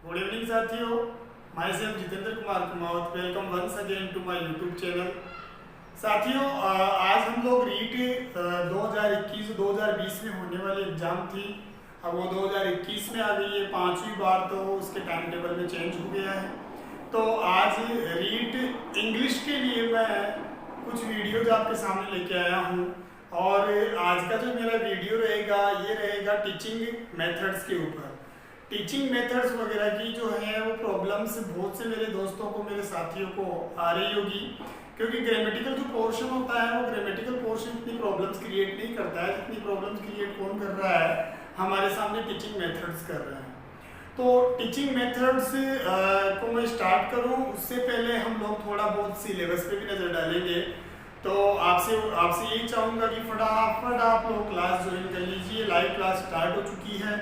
Good evening साथियों, myself Jitendra Kumar Kumawat. Welcome once again to my YouTube channel. साथियों, आज हम लोग रीट 2021-2020 में होने वाली एग्जाम थी। अब वो 2021 में आ गई है, 5वीं बार, तो उसके टाइम टेबल में चेंज हो गया है। तो आज रीट इंग्लिश के लिए मैं कुछ वीडियोज आपके सामने लेके आया हूँ। और आज का जो मेरा वीडियो रहेगा ये रहेगा टीचिंग मेथड्स के ऊपर। टीचिंग मेथड्स वगैरह की जो है वो प्रॉब्लम्स बहुत से मेरे दोस्तों को, मेरे साथियों को आ रही होगी, क्योंकि ग्रामेटिकल जो पोर्शन होता है वो ग्रामेटिकल पोर्शन इतनी प्रॉब्लम्स क्रिएट नहीं करता है जितनी प्रॉब्लम्स क्रिएट कौन कर रहा है, हमारे सामने टीचिंग मेथड्स कर रहे हैं। तो टीचिंग मेथड्स को मैं स्टार्ट करूं उससे पहले हम लोग थोड़ा बहुत सिलेबस पे भी नज़र डालेंगे। तो आपसे यही चाहूँगा कि फटाफट आप लोग क्लास ज्वाइन कर लीजिए। लाइव क्लास स्टार्ट हो चुकी है।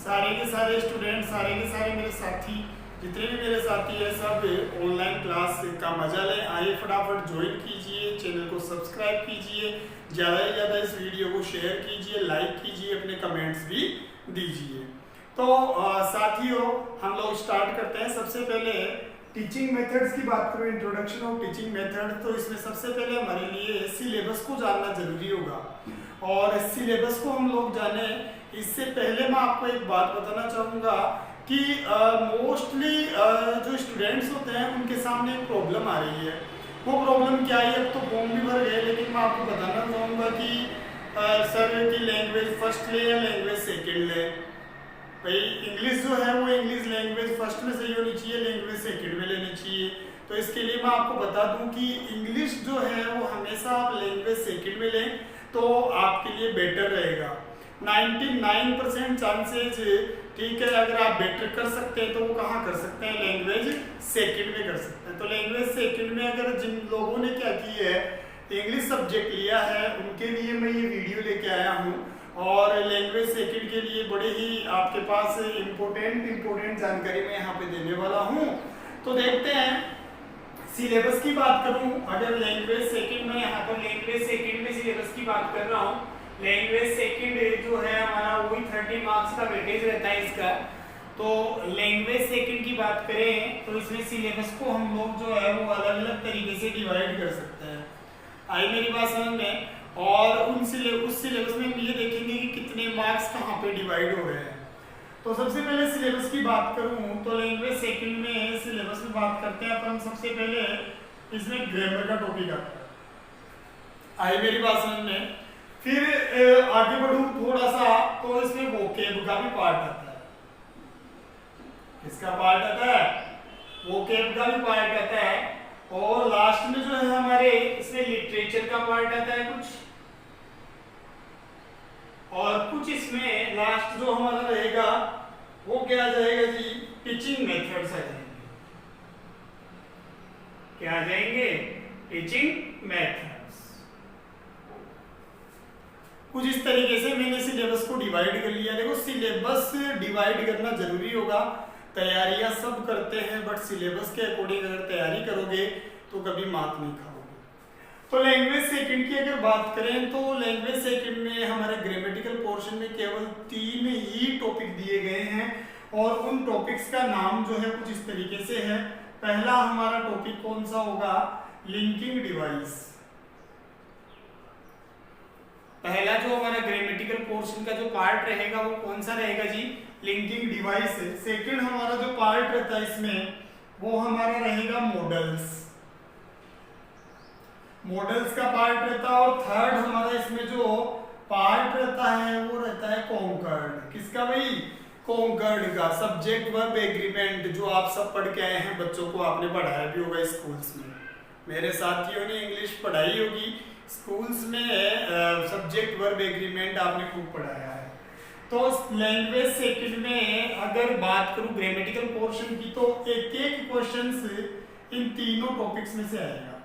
सारे के सारे स्टूडेंट, सारे के सारे मेरे साथी, जितने भी मेरे साथी हैं, सब ऑनलाइन क्लास का मजा लें। आइए फटाफट ज्वाइन कीजिए, चैनल को सब्सक्राइब कीजिए, ज़्यादा से ज़्यादा इस वीडियो को शेयर कीजिए, लाइक कीजिए, अपने कमेंट्स भी दीजिए। तो साथियों, हम लोग स्टार्ट करते हैं। सबसे पहले टीचिंग मेथड्स की बात करूँ, इंट्रोडक्शन ऑफ टीचिंग मेथड, तो इसमें सबसे पहले हमारे लिए सिलेबस को जानना जरूरी होगा। और सिलेबस को हम लोग जाने इससे पहले मैं आपको एक बात बताना चाहूँगा कि मोस्टली जो स्टूडेंट्स होते हैं उनके सामने एक प्रॉब्लम आ रही है। वो प्रॉब्लम क्या है, अब तो फॉर्म भी भर गए, लेकिन मैं आपको बताना चाहूँगा कि सर की लैंग्वेज फर्स्ट ले या लैंग्वेज सेकेंड ले। भाई इंग्लिश जो है वो इंग्लिश लैंग्वेज फर्स्ट में सही होनी चाहिए, लैंग्वेज सेकेंड में लेनी चाहिए। तो इसके लिए मैं आपको बता दूं कि इंग्लिश जो है वो हमेशा आप लैंग्वेज सेकेंड में लें तो आपके लिए बेटर रहेगा। 99% चांसेज, ठीक है, अगर आप बेटर कर सकते हैं तो वो कहाँ कर सकते हैं, लैंग्वेज सेकेंड में कर सकते हैं। तो लैंग्वेज सेकेंड में अगर जिन लोगों ने क्या की है, इंग्लिश सब्जेक्ट लिया है, उनके लिए मैं ये वीडियो लेके आया हूँ। और लैंग्वेज सेकेंड के लिए बड़े ही आपके पास इम्पोर्टेंट जानकारी मैं यहाँ पे देने वाला हूँ। तो देखते हैं, सिलेबस की बात करूँ, अगर लैंग्वेज सेकेंड में, यहाँ पर लैंग्वेज सेकेंड में सिलेबस की बात कर रहा हूँ। लैंग्वेज सेकेंड जो है हमारा वही 30 मार्क्स का वेटेज रहता है इसका। तो लैंग्वेज सेकेंड की बात करें तो इसमें सिलेबस को हम लोग जो है वो अलग अलग तरीके से डिवाइड कर सकते हैं। आई मेरी बात समझ में? और उस सिलेबस में हम ये देखेंगे कि कितने मार्क्स कहाँ पे डिवाइड हो रहे हैं। तो सबसे पहले सिलेबस की बात करूँ तो लैंग्वेज सेकंड में सिलेबस में बात करते हैं अपन। सबसे पहले इसमें ग्रामर का टॉपिक आता है। आई मेरी बात समझ में? फिर आगे बढ़ूँ थोड़ा सा तो इसमें वोकैब का भी पार्ट आता है। किसका पार्ट आता है? वोकैब का भी पार्ट आता है। और लास्ट में जो है हमारे इसमें लिटरेचर का पार्ट आता है कुछ, और कुछ इसमें लास्ट जो हमारा रहेगा वो क्या आ जाएगा जी, टीचिंग मेथड्स आ जाएंगे। क्या आ जाएंगे? Teaching methods. कुछ इस तरीके से मैंने सिलेबस को डिवाइड कर लिया। देखो, सिलेबस डिवाइड करना जरूरी होगा। तैयारियां सब करते हैं, बट सिलेबस के अकॉर्डिंग अगर तैयारी करोगे तो कभी मात नहीं खाओगे। तो लैंग्वेज सेकंड की अगर बात करें तो लैंग्वेज सेकंड में हमारे ग्रामेटिकल पोर्शन में केवल 3 ही टॉपिक दिए गए हैं। और उन टॉपिक्स का नाम जो है कुछ इस तरीके से है। पहला हमारा टॉपिक कौन सा होगा? Linking device. पहला जो हमारा ग्रामेटिकल पोर्शन का जो पार्ट रहेगा वो कौन सा रहेगा जी? Linking device. सेकंड हमारा जो पार्ट रहता है इसमें वो हमारा रहेगा मॉडल्स। मॉडल्स का पार्ट रहता है। और थर्ड हमारा इसमें जो पार्ट रहता है वो रहता है कॉन्कर्ड। किसका भाई? कॉन्कर्ड का। सब्जेक्ट वर्ब एग्रीमेंट, जो आप सब पढ़ के आए हैं, बच्चों को आपने पढ़ाया भी होगा स्कूल्स में। मेरे साथियों ने इंग्लिश पढ़ाई होगी स्कूल्स में, सब्जेक्ट वर्ब एग्रीमेंट आपने खूब पढ़ाया है। तो लैंग्वेज सेकंड में अगर बात करूं ग्रामेटिकल पोर्शन की तो एक एक क्वेश्चंस इन तीनों टॉपिक्स में से आएगा।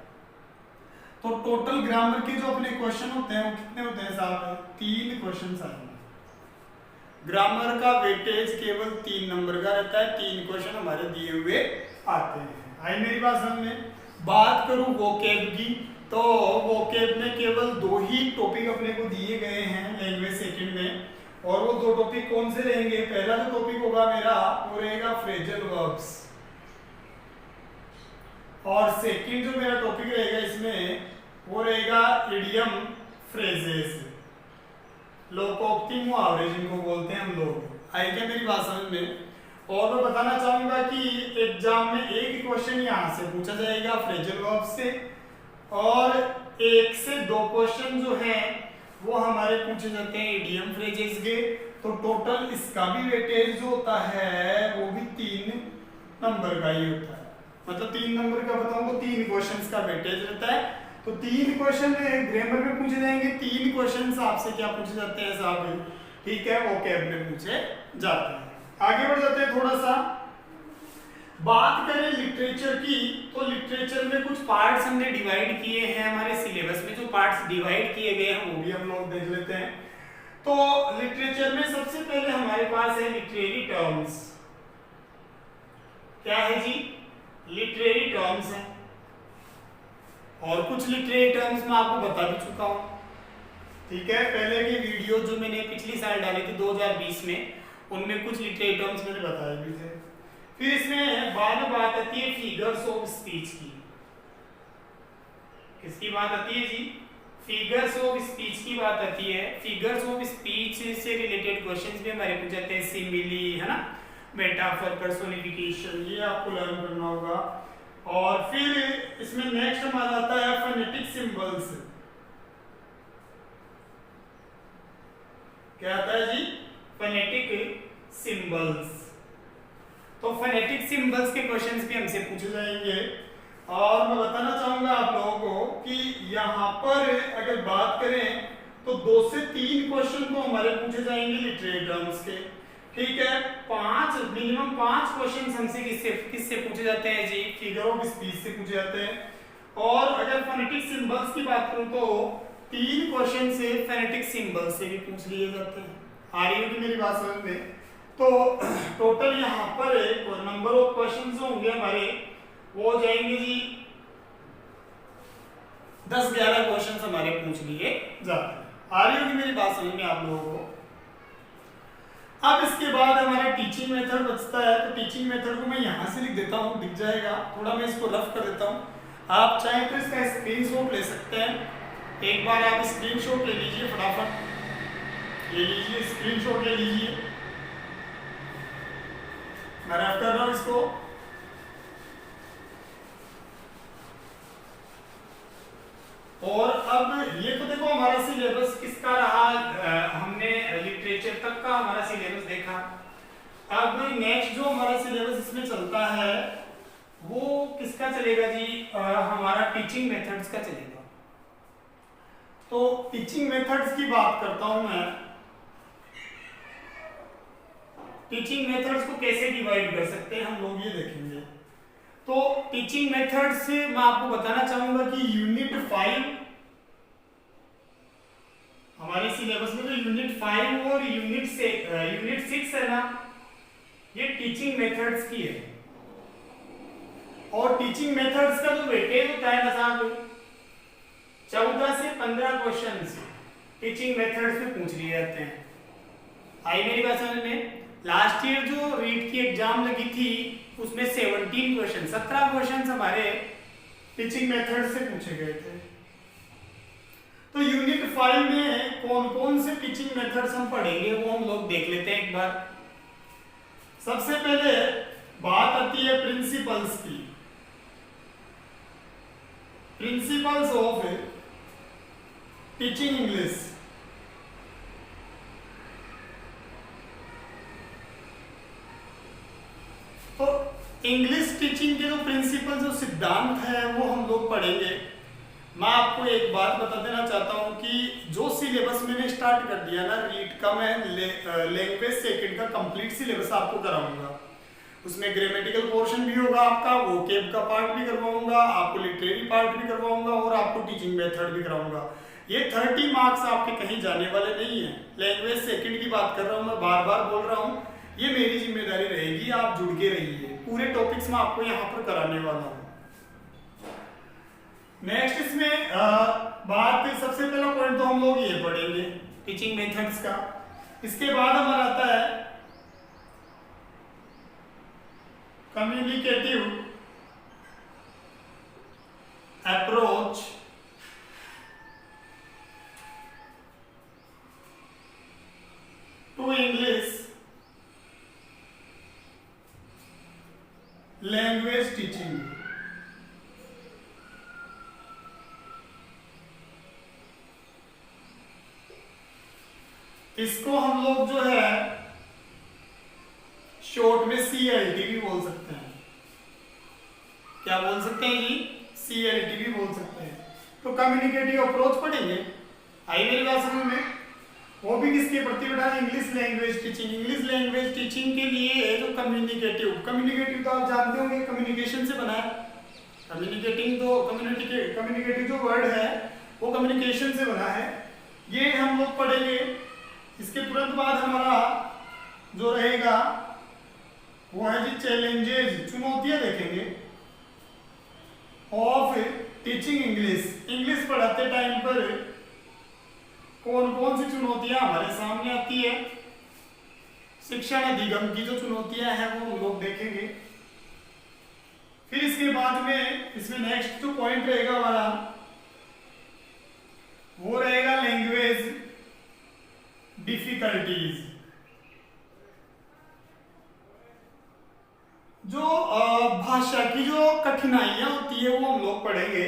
तो टोटल ग्रामर के जो अपने क्वेश्चन होते हैं वो कितने होते हैं साहब? 3 क्वेश्चन आएंगे। ग्रामर का वेटेज केवल 3 नंबर का रहता है। 3 क्वेश्चन हमारे दिए हुए आते हैं। आई मेरी बात समझ में? बात करूं वोकैब की तो वोकैब में केवल 2 ही टॉपिक अपने को दिए गए हैं लैंग्वेज सेकंड में। और वो दो टॉपिक कौन से रहेंगे? पहला जो टॉपिक होगा मेरा वो रहेगा फ्रेजल वर्ब्स, और सेकंड जो मेरा टॉपिक रहेगा इसमें वो रहेगा इडियम फ्रेजेस, लोकोक्ति मुहावरे जिनको बोलते हैं हम लोग। आई क्या मेरी बात समझ में? और मैं बताना चाहूंगा कि एग्जाम में एक क्वेश्चन यहाँ से पूछा जाएगा फ्रेजल वर्ब्स से, और 1 से 2 क्वेश्चन जो है वो हमारे पूछे जाते हैं इडियम फ्रेजेस के। तो टोटल इसका भी वेटेज जो होता है वो भी 3 नंबर का ही होता है, मतलब 3 नंबर का बताऊं तो 3 क्वेश्चंस का वेटेज रहता है। तो 3 क्वेश्चन ग्रामर में पूछे जाएंगे, 3 क्वेश्चंस आपसे क्या पूछे जाते हैं साहब? ठीक है, वोकैब में पूछे जाते हैं। आगे बढ़ जाते हैं थोड़ा सा, बात करें लिटरेचर की, तो लिटरेचर में कुछ पार्ट्स हमने डिवाइड किए हैं हमारे सिलेबस में। जो पार्ट्स डिवाइड किए गए हैं वो भी हम लोग देख लेते हैं। तो लिटरेचर में सबसे पहले हमारे पास है लिटरेरी टर्म्स। क्या है जी? लिटरेरी टर्म्स है, और कुछ लिटरेरी टर्म्स मैं आपको बता भी चुका हूं। ठीक है, पहले की वीडियो जो मैंने पिछली साल डाली थी 2020 में, उनमें कुछ लिटरेरी टर्म्स मैंने बताए भी थे। फिर इसमें बाद में बात आती है फिगर्स ऑफ स्पीच की। किसकी बात आती है जी? फिगर्स ऑफ स्पीच की बात आती है। फिगर्स ऑफ स्पीच से रिलेटेड क्वेश्चंस भी हमारे पूछे जाते हैं, सिमिली है ना, मेटाफर, पर्सोनिफिकेशन, ये आपको लर्न करना होगा। और फिर इसमें नेक्स्ट हमारा आता है फोनेटिक सिंबल्स। क्या आता है जी? Phonetic symbols. तो फोनेटिक सिंबल्स के क्वेश्चंस भी हमसे पूछे जाएंगे। और मैं बताना चाहूंगा आप लोगों को कि यहाँ पर अगर बात करें तो 2 से 3 क्वेश्चन तो हमारे पूछे जाएंगे लिटरेरी टर्म्स के। ठीक है, मिनिमम 5 क्वेश्चन हमसे किससे पूछे जाते हैं जी? फिगर ऑफ स्पीच से पूछे जाते हैं। और अगर फोनेटिक सिंबल्स की बात करूं तो 3 क्वेश्चन से फोनेटिक सिंबल्स से भी पूछ लिए जाते हैं। आ रही होगी मेरी बात समझ में? तो टोटल यहाँ पर नंबर ऑफ क्वेश्चन जो होंगे हमारे वो हो जाएंगे जी 10-11 क्वेश्चन हमारे पूछ लिए जाते हैं। आ रही होगी मेरी बात समझ में आप लोगों को? अब इसके बाद हमारा टीचिंग मेथड बचता है। तो टीचिंग मेथड को मैं यहाँ से लिख देता हूँ, दिख जाएगा। थोड़ा मैं इसको रफ कर देता हूँ, आप चाहें तो इसका स्क्रीनशॉट ले सकते हैं। एक बार आप स्क्रीनशॉट ले लीजिए, फटाफट ले लीजिए, स्क्रीनशॉट ले लीजिए। मैं रफ कर रहा हूँ इसको। और अब ये तो देखो हमारा सिलेबस किसका रहा, हमने लिटरेचर तक का हमारा सिलेबस देखा। अब नेक्स्ट जो हमारा सिलेबस इसमें चलता है वो किसका चलेगा जी? हमारा टीचिंग मेथड्स का चलेगा। तो टीचिंग मेथड्स की बात करता हूं मैं। टीचिंग मेथड्स को कैसे डिवाइड कर सकते हैं हम लोग, ये देखेंगे। तो टीचिंग मेथड्स मैं आपको बताना चाहूंगा कि यूनिट 5 हमारे सिलेबस में, तो यूनिट 5 और यूनिट 6 है ना, ये टीचिंग मेथड्स की है। और टीचिंग मेथड्स का जो वेटेज होता है ना साहब, 14 से 15 क्वेश्चन टीचिंग मेथड्स में पूछ लिए जाते हैं। आई मेरी बात समझ में? लास्ट ईयर जो रीट की एग्जाम लगी थी उसमें 17 क्वेश्चन हमारे टीचिंग मेथड से पूछे गए थे। तो यूनिट 5 में कौन कौन से टीचिंग मेथड्स हम पढ़ेंगे वो हम लोग देख लेते हैं एक बार। सबसे पहले बात आती है प्रिंसिपल्स की। Principles of teaching English. तो इंग्लिश टीचिंग के जो प्रिंसिपल, जो सिद्धांत है वो हम लोग पढ़ेंगे। मैं आपको एक बात बता देना चाहता हूं कि जो सिलेबस मैंने स्टार्ट कर दिया ना रीड का, मैं लैंग्वेज सेकंड का कंप्लीट सिलेबस आपको कराऊंगा। उसमें ग्रामेटिकल पोर्शन भी होगा आपका, वोकैब का पार्ट भी करवाऊंगा, आपको लिटरेरी पार्ट भी करवाऊंगा और आपको टीचिंग मेथड भी कराऊंगा। ये 30 मार्क्स आपके कहीं जाने वाले नहीं है। लैंग्वेज सेकंड की बात कर रहा हूँ, मैं बार बार बोल रहा हूँ, ये मेरी जिम्मेदारी रहेगी, आप जुड़ के रहिए। पूरे टॉपिक्स में आपको यहाँ पर कराने वाला हूँ। नेक्स्ट इसमें बात, सबसे पहला पॉइंट तो हम लोग ये पढ़ेंगे टीचिंग मेथड्स का। इसके बाद हमारा आता है communicative approach to English language teaching. इसको हम लोग जो है शॉर्ट में CLT भी बोल सकते हैं। क्या बोल सकते हैं जी? CLT भी बोल सकते हैं। तो कम्युनिकेटिव अप्रोच पढ़ेंगे, आई मेरी बात समझ में? वो भी किसके प्रति बेटा? English language teaching. English language teaching के लिए जो कम्युनिकेटिव तो आप जानते होंगे कम्युनिकेशन से बना है। कम्युनिकेटिव जो वर्ड है वो कम्युनिकेशन से बना है। ये हम लोग पढ़ेंगे। इसके तुरंत बाद हमारा जो रहेगा वो है जी चैलेंजेस, चुनौतियां देखेंगे ऑफ टीचिंग इंग्लिश। इंग्लिश पढ़ाते टाइम पर कौन कौन सी चुनौतियां हमारे सामने आती है। शिक्षण अधिगम की जो चुनौतियां हैं वो हम लोग देखेंगे। फिर इसके बाद में इसमें नेक्स्ट जो पॉइंट रहेगा हमारा वो रहेगा लैंग्वेज डिफिकल्टीज। जो भाषा की जो कठिनाइयां होती है वो हम लोग पढ़ेंगे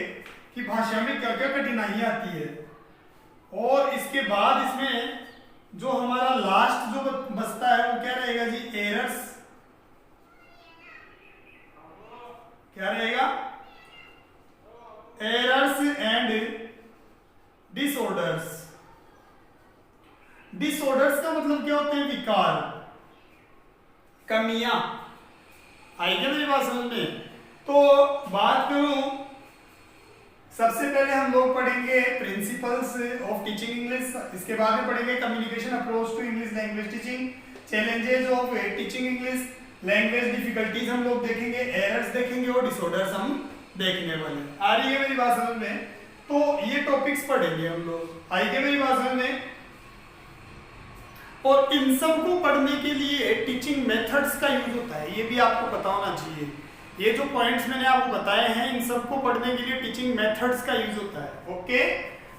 कि भाषा में क्या क्या कठिनाइयां आती है। और इसके बाद इसमें जो हमारा लास्ट जो बचता है वो क्या रहेगा जी? एरर्स। क्या रहेगा? Errors and disorders. डिसऑर्डर्स का मतलब क्या होते हैं? विकार, कमियां। आई क्या मेरी बात समझ में? तो बात करूं, सबसे पहले हम लोग पढ़ेंगे प्रिंसिपल्स ऑफ टीचिंग इंग्लिश। इसके बाद में पढ़ेंगे communication approach to English language teaching, challenges of teaching English, language difficulties हम लोग देखेंगे, एरर्स देखेंगे और डिसऑर्डर्स हम देखने वाले। आ रही है मेरी बात समझ में? तो ये टॉपिक्स पढ़ेंगे हम लोग। आई क्या मेरी बात समझ में? और इन सब को पढ़ने के लिए टीचिंग मेथड्स का यूज होता है, ये भी आपको पता होना चाहिए। ये जो पॉइंट्स मैंने आपको बताए हैं इन सबको पढ़ने के लिए टीचिंग मेथड्स का यूज होता है। ओके,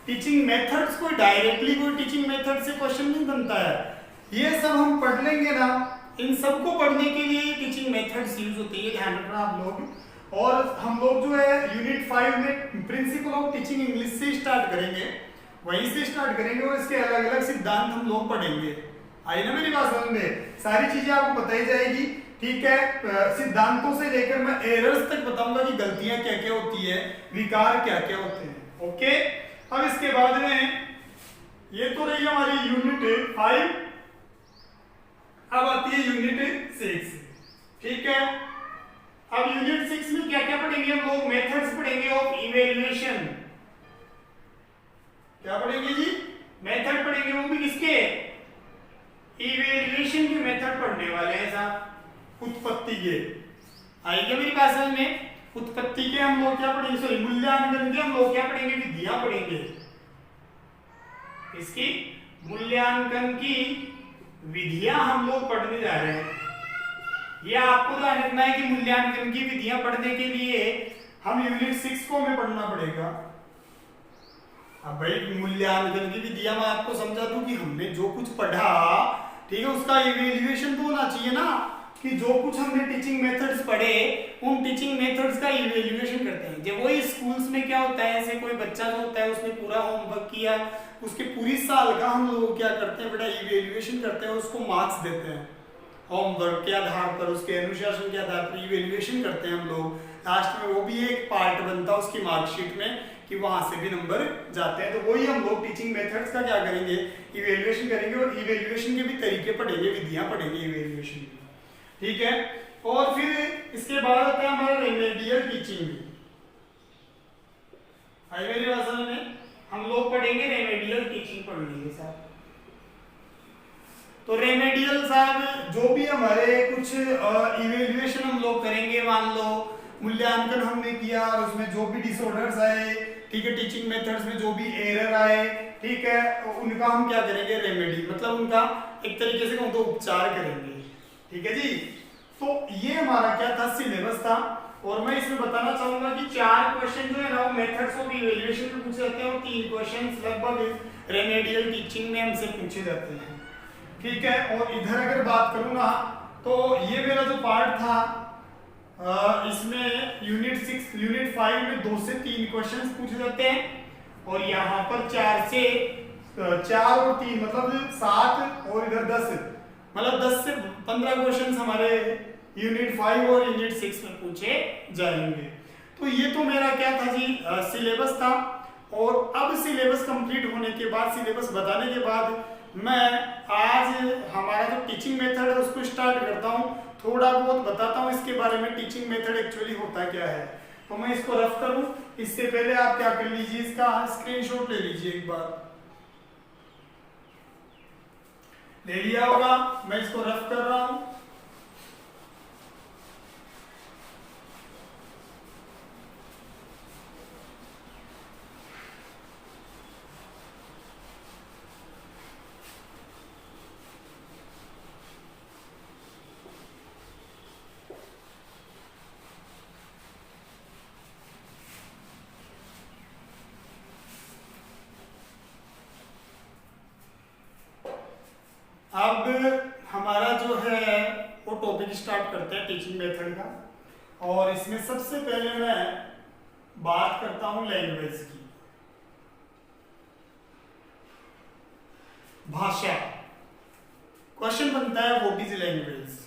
टीचिंग मेथड्स कोई डायरेक्टली कोई टीचिंग मेथड से क्वेश्चन नहीं बनता है। ये सब हम पढ़ लेंगे ना, इन सबको पढ़ने के लिए टीचिंग मेथड्स यूज होते हैं, ये ध्यान रखना आप लोग। और हम लोग जो है यूनिट 5 में प्रिंसिपल ऑफ टीचिंग इंग्लिश से स्टार्ट करेंगे, वहीं से स्टार्ट करेंगे और इसके अलग अलग सिद्धांत हम लोग पढ़ेंगे। आई ना मेरी बात समझ में? सारी चीजें आपको बताई जाएगी, ठीक है। सिद्धांतों से लेकर मैं एरर्स तक बताऊंगा कि गलतियां क्या क्या होती है, विकार क्या क्या होते हैं। ओके, अब इसके बाद में ये तो रही हमारी यूनिट 5। अब आती है यूनिट 6, ठीक है। अब यूनिट 6 में क्या क्या पढ़ेंगे हम लोग? मेथड्स पढ़ेंगे ऑफ इवेल्युएशन। क्या पढ़ेंगे जी? मेथड पढ़ेंगे, वो भी किसके? इवेल्युएशन के मेथड पढ़ने वाले हैं साहब, उत्पत्ति के। आई क्या मेरी बात समझ में? उत्पत्ति के हम लोग क्या पढ़ेंगे? सॉरी, मूल्यांकन के हम लोग क्या पढ़ेंगे? विधियां पढ़ेंगे। इसकी मूल्यांकन की विधियां हम लोग पढ़ने जा रहे हैं। यह आपको ध्यान रखना है कि मूल्यांकन की विधियां पढ़ने के लिए हम यूनिट 6 को हमें पढ़ना पड़ेगा। अब भाई मूल्यांकन की विधियां मैं आपको समझा दूं कि हमने जो कुछ पढ़ा, ठीक है, उसका इवेल्युएशन तो होना चाहिए ना, कि जो कुछ हमने टीचिंग मेथड्स पढ़े उन टीचिंग मेथड्स का इवेल्युएशन करते हैं। जब वही स्कूल्स में क्या होता है, ऐसे कोई बच्चा जो होता है उसने पूरा होमवर्क किया, उसके पूरी साल का हम लोग क्या करते हैं बेटा? इवेल्युएशन करते हैं, उसको मार्क्स देते हैं होमवर्क के आधार पर, उसके अनुशासन के आधार पर इवेल्युएशन करते हैं हम लोग। लास्ट में वो भी एक पार्ट बनता है उसकी मार्कशीट में कि वहां से भी नंबर जाते हैं। तो वही हम लोग टीचिंग मेथड्स का क्या करेंगे? इवेल्युएशन करेंगे, और इवेल्युएशन के भी तरीके पढ़ेंगे, विधियां पढ़ेंगे इवेल्युएशन की, ठीक है। और फिर इसके बाद आता है हमारा रेमेडियल टीचिंग। आई मेरी बात समझ में? हम लोग पढ़ेंगे रेमेडियल टीचिंग पढ़ लेंगे साहब। तो रेमेडियल साहब जो भी हमारे कुछ इवेल्युएशन हम लोग करेंगे, मान लो मूल्यांकन हमने किया और उसमें जो भी डिसऑर्डर्स आए, ठीक है, टीचिंग मेथड्स में जो भी एरर आए, ठीक है, उनका हम क्या करेंगे? रेमेडी, मतलब उनका एक तरीके से कहूँ तो उपचार करेंगे। ठीक है जी। तो ये हमारा क्या था, सिलेबस था। और मैं इसमें बताना चाहूंगा कि 4 क्वेश्चन जो है ना वो मेथड्स ऑफ इवैल्यूएशन में पूछे जाते हैं और 3 क्वेश्चन लगभग रेमेडियल टीचिंग में हमसे पूछे जाते हैं। ठीक है। और इधर अगर बात करूँ ना तो ये मेरा जो पार्ट था इसमें यूनिट 5 में 2 से 3 क्वेश्चंस पूछे जाते हैं और यहाँ पर 4 और 3 मतलब 7 और इधर 10 मतलब 10 से 15 क्वेश्चंस हमारे यूनिट 5 और यूनिट 6 में पूछे जाएंगे। तो ये तो मेरा क्या था जी, सिलेबस था। और अब सिलेबस कंप्लीट होने के बाद, सिलेबस बताने के बाद मैं आज हमारा जो टीचिंग मेथड है उसको स्टार्ट करता हूँ। थोड़ा बहुत बताता हूँ इसके बारे में, टीचिंग मेथड एक्चुअली होता क्या है। तो मैं इसको रफ करूँ इससे पहले आप क्या कर लीजिए, इसका स्क्रीनशॉट ले लीजिए। एक बार ले लिया होगा, मैं इसको रफ कर रहा हूँ। अब हमारा जो है वो टॉपिक स्टार्ट करते हैं टीचिंग मेथड का। और इसमें सबसे पहले मैं बात करता हूं लैंग्वेज की, भाषा। क्वेश्चन बनता है what is language,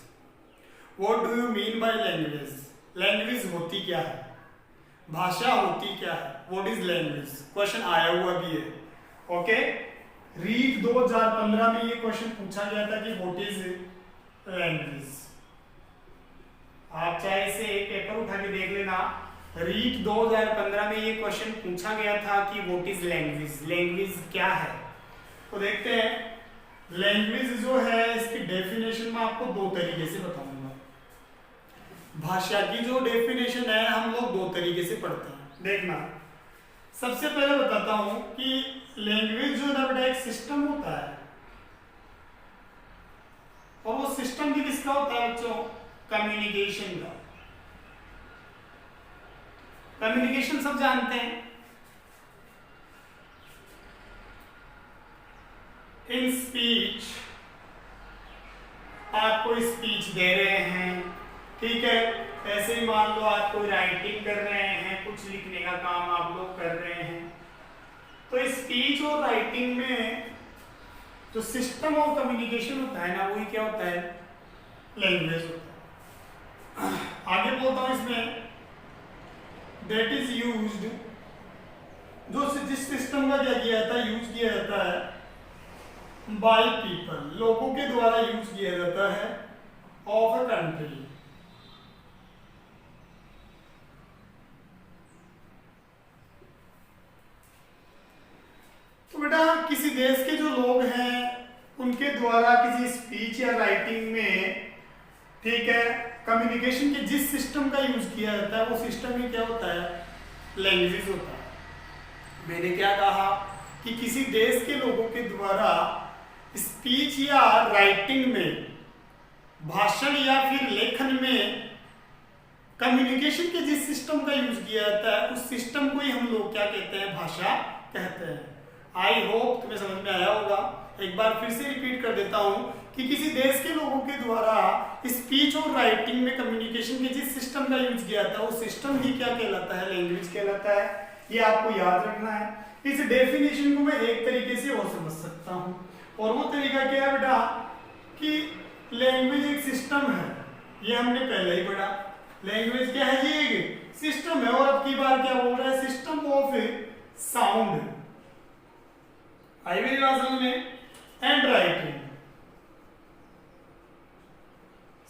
what do you mean by language. Language होती क्या है, भाषा होती क्या है, व्हाट इज लैंग्वेज। क्वेश्चन आया हुआ भी है। ओके। रीट 2015 में ये क्वेश्चन पूछा गया था कि व्हाट इज लैंग्वेज। आप चाहे इसे एक पेपर उठा के देख लेना। रीट 2015 में ये क्वेश्चन पूछा गया था कि व्हाट इज लैंग्वेज, लैंग्वेज क्या है। तो देखते हैं लैंग्वेज जो है इसकी डेफिनेशन मैं आपको 2 तरीके से बताऊंगा। भाषा की जो डेफिनेशन है हम लोग 2 तरीके से पढ़ते हैं। देखना, सबसे पहले बताता हूं कि लैंग्वेज जो है बेटा एक सिस्टम होता है। और वो सिस्टम भी किसका होता है बच्चों, कम्युनिकेशन का। कम्युनिकेशन सब जानते हैं। इन स्पीच, आप कोई स्पीच दे रहे हैं, ठीक है। ऐसे ही मान लो आप कोई राइटिंग कर रहे हैं, कुछ लिखने का काम आप लोग कर रहे हैं। तो स्पीच और राइटिंग में जो सिस्टम ऑफ कम्युनिकेशन होता है ना, वही क्या होता है, लैंग्वेज होता है। आगे बोलता हूं इसमें, दैट इज यूज्ड, जो जिस सिस्टम का क्या किया जाता है, यूज किया जाता है बाय पीपल, लोगों के द्वारा यूज किया जाता है, ऑफ अ कंट्री। तो बेटा किसी देश के जो लोग हैं उनके द्वारा किसी स्पीच या राइटिंग में, ठीक है, कम्युनिकेशन के जिस सिस्टम का यूज किया जाता है वो सिस्टम ही क्या होता है, लैंग्वेज होता है। मैंने क्या कहा कि किसी देश के लोगों के द्वारा स्पीच या राइटिंग में, भाषण या फिर लेखन में कम्युनिकेशन के जिस सिस्टम का यूज किया जाता है उस सिस्टम को ही हम लोग क्या कहते हैं, भाषा कहते हैं। आई होप तुम्हें समझ में आया होगा। एक बार फिर से रिपीट कर देता हूं कि किसी देश के लोगों के द्वारा स्पीच और राइटिंग में कम्युनिकेशन के जिस सिस्टम का यूज किया जाता है वो सिस्टम ही क्या कहलाता है, लैंग्वेज कहलाता है। ये आपको याद रखना है। इस डेफिनेशन को मैं एक तरीके से और समझ सकता हूं, और वो तरीका क्या है बेटा कि लैंग्वेज एक सिस्टम है। ये हमने पहले ही पढ़ा। लैंग्वेज क्या है, ये एक सिस्टम है। और अब की बार क्या बोल रहा है, सिस्टम ऑफ साउंड। आई मेरी बात समझ में, एंड राइटिंग।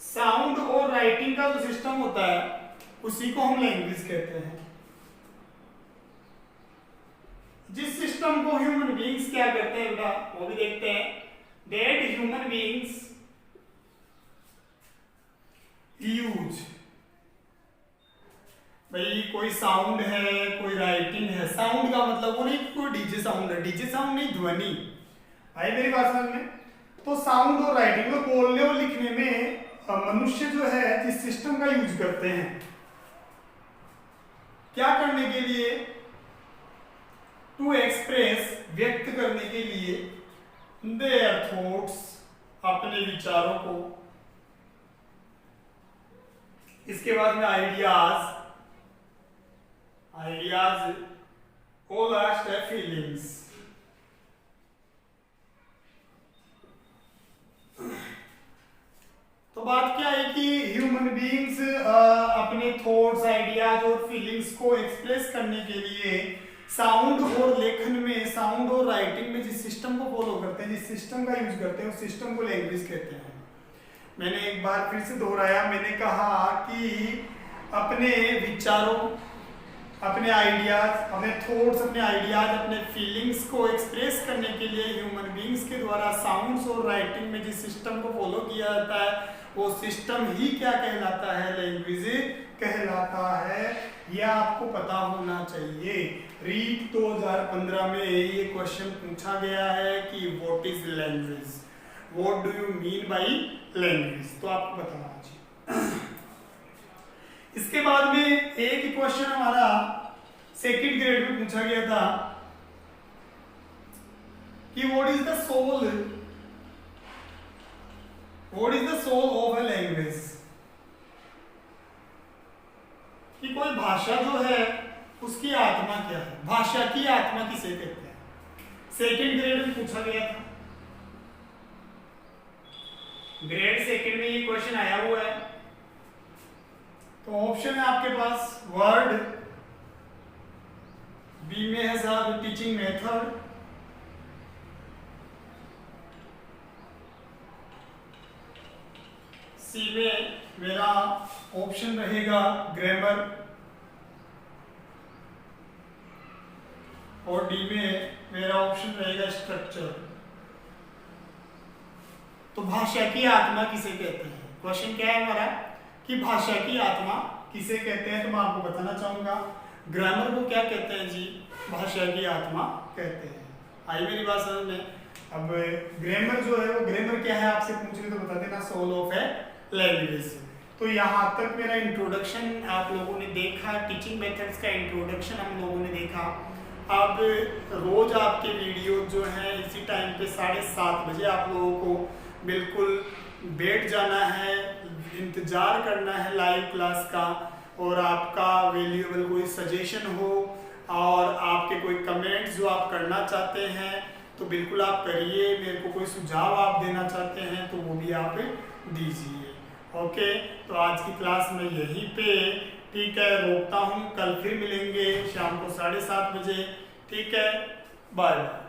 साउंड और राइटिंग का जो सिस्टम होता है उसी को हम लैंग्वेज कहते हैं। जिस सिस्टम को ह्यूमन बीइंग्स क्या करते हैं बेटा, वो भी देखते हैं। दैट ह्यूमन बीइंग्स यूज, भाई कोई साउंड है, कोई राइटिंग है। साउंड का मतलब वो नहीं कोई डीजे साउंड है, डीजे साउंड नहीं, ध्वनि। आई मेरी बात समझ में। तो साउंड और राइटिंग में बोलने और लिखने में मनुष्य जो है जिस सिस्टम का यूज करते हैं, क्या करने के लिए, टू एक्सप्रेस, व्यक्त करने के लिए, देयर थॉट्स, अपने विचारों को, इसके बाद में ideas, all are their feelings। तो बात क्या है कि ह्यूमन बीइंग्स अपने थॉट्स, आइडियाज और फीलिंग्स को एक्सप्रेस करने के लिए साउंड और लेखन में, साउंड और राइटिंग में जिस सिस्टम को फॉलो करते हैं, जिस सिस्टम का यूज करते हैं, उस सिस्टम को लैंग्वेज कहते हैं। मैंने एक बार फिर से दोहराया, मैंने कहा कि अपने विचारों, अपने आइडियाज, अपने थॉट्स, अपने आइडियाज, अपने फीलिंग्स को एक्सप्रेस करने के लिए ह्यूमन बीइंग्स के द्वारा साउंड्स और राइटिंग में जिस सिस्टम को फॉलो किया जाता है, वो सिस्टम ही क्या कहलाता है, लैंग्वेज कहलाता है। यह आपको पता होना चाहिए। रीट 2015 में ये क्वेश्चन पूछा गया है कि what is language, what do you mean by language, तो आपको बताना चाहिए। इसके बाद में एक क्वेश्चन हमारा सेकंड ग्रेड में पूछा गया था कि what is the soul, what is the soul of a language, कि कोई भाषा जो है उसकी आत्मा क्या है, भाषा की आत्मा किसे कहते हैं। सेकंड ग्रेड में पूछा गया था, ग्रेड सेकंड में ये क्वेश्चन आया हुआ है। तो ऑप्शन है आपके पास वर्ड, बी में है साहब टीचिंग मेथड, सी में मेरा ऑप्शन रहेगा ग्रामर, और डी में मेरा ऑप्शन रहेगा स्ट्रक्चर। तो भाषा की आत्मा किसे कहते हैं, क्वेश्चन क्या है हमारा कि भाषा की आत्मा किसे कहते हैं। तो मैं आपको बताना चाहूंगा ग्रामर को क्या कहते हैं जी, भाषा की आत्मा कहते हैं। आई मेरी बात समझ में। अब ग्रामर जो है वो, ग्रामर क्या है आपसे पूछ रहे तो बता देना, सोल ऑफ है लैंग्वेज। तो यहाँ तक मेरा इंट्रोडक्शन आप लोगों ने देखा, टीचिंग मेथड्स का इंट्रोडक्शन हम लोगों ने देखा। अब रोज आपके वीडियो जो हैं इसी टाइम पे 7:30 बजे आप लोगों को बिल्कुल बैठ जाना है, इंतजार करना है लाइव क्लास का। और आपका वैल्यूएबल कोई सजेशन हो और आपके कोई कमेंट्स जो आप करना चाहते हैं तो बिल्कुल आप करिए। मेरे को कोई सुझाव आप देना चाहते हैं तो वो भी आप दीजिए। ओके, तो आज की क्लास में यहीं पे ठीक है रोकता हूँ। कल फिर मिलेंगे शाम को 7:30 बजे। ठीक है, बाय बाय।